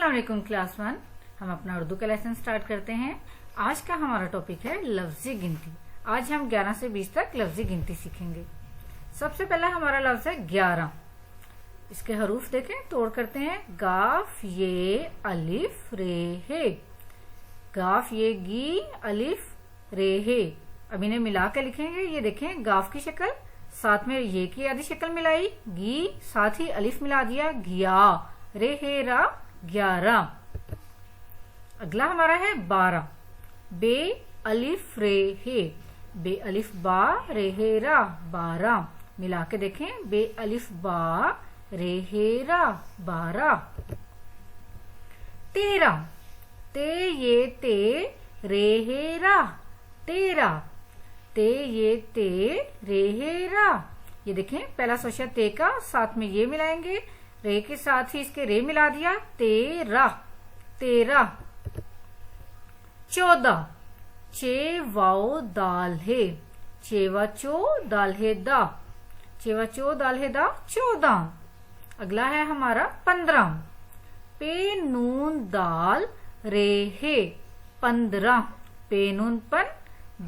अस्सलाम वालेकुम क्लास 1। हम अपना उर्दू का लेसन स्टार्ट करते हैं। आज का हमारा टॉपिक है लफ्जी गिनती। आज हम 11 से 20 तक लफ्जी गिनती सीखेंगे। सबसे पहला हमारा लफ्ज है 11। इसके हरूफ देखें, तोड़ करते हैं। गाफ ये अलिफ रे हे, गाफ ये गी अलिफ रे हे। अब इन्हें मिला के लिखेंगे। ये देखें, गाफ की शक्ल, साथ में ये की आधी शक्ल मिलाई, गी साथ ही अलिफ मिला दिया, घिया रे हे रा 11। अगला हमारा है 12। बे अलिफ रे हे, बे अलिफ बा रे हे रा 12। मिला के देखें, बे अलिफ बा रे हे रा 12। 13। ते ये ते रे हे रा 13। ते ये ते रे हे रा। ये देखें, पहला सोचा ते का, साथ में ये मिलाएंगे, रे के साथ ही इसके रे मिला दिया, 13। 14। चे वाओ दाल है, चेवा चो दाल है दा, चेवा चो दाल है दा 14। अगला है हमारा 15। पे नून दाल रे हे 15। पे नून पन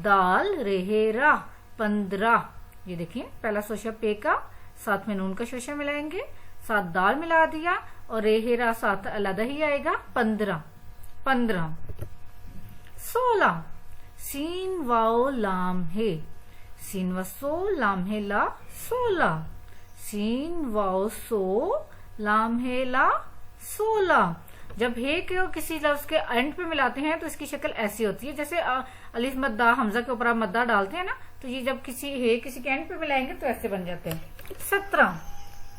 दाल रे हे रा 15। ये देखिए, पहला शोशा पे का, साथ में नून का शोशा मिलाएंगे, साथ दाल मिला दिया और रे हे रा साथ अलग ही आएगा, 15। 16। सीन वाओ लाम है, सीन व सो लाम है ला 16। सीन वाओ सो लाम है ला 16। जब हे को किसी लफ्ज के एंड पे मिलाते हैं तो इसकी शक्ल ऐसी होती है, जैसे अलिफ मद्दा हमजा के ऊपर आप मद्दा डालते हैं ना, तो ये जब किसी के एंड पे मिलाएंगे तो ऐसे बन जाते हैं। 17।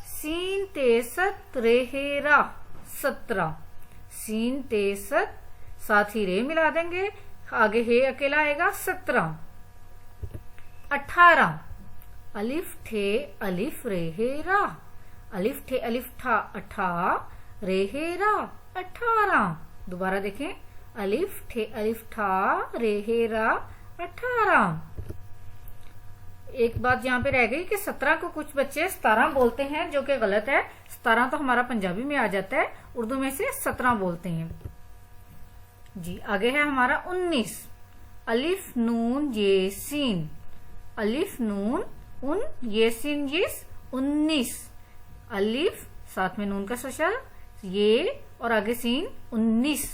सीन तेसत रे हे रा 17। सीन तेसत, साथ ही रे मिला देंगे, आगे हे अकेला आएगा, 17। 18। अलिफ ठे अलिफ रे हे रा, अलिफ ठे अलिफ ठा 18 रे हे रा 18। दोबारा देखें, अलिफ ठे अलिफ ठा रे हे रा 18। एक बात यहाँ पे रह गई कि 17 को कुछ बच्चे 17 बोलते हैं, जो कि गलत है। 17 तो हमारा पंजाबी में आ जाता है, उर्दू में से 17 बोलते हैं जी। आगे है हमारा 19। अलिफ नून ये सीन, अलिफ नून उन ये सीन जिस 19। अलिफ साथ में नून का सोशल ये और आगे सीन 19।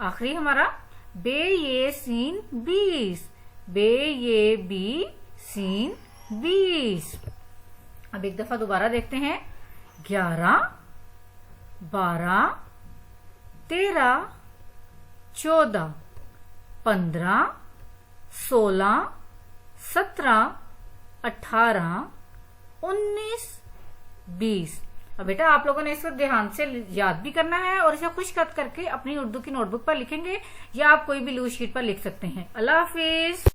आखिरी हमारा बे ये सीन 20, बे ये बी सीन 20। अब एक दफा दोबारा देखते हैं। 11, 12, 13, 14, 15, 16, 17, 18, 19, 20। अब बेटा आप लोगों ने इसको ध्यान से याद भी करना है और इसे खुश खत करके अपनी उर्दू की नोटबुक पर लिखेंगे, या आप कोई भी लूज शीट पर लिख सकते हैं। अल्लाह हाफिज।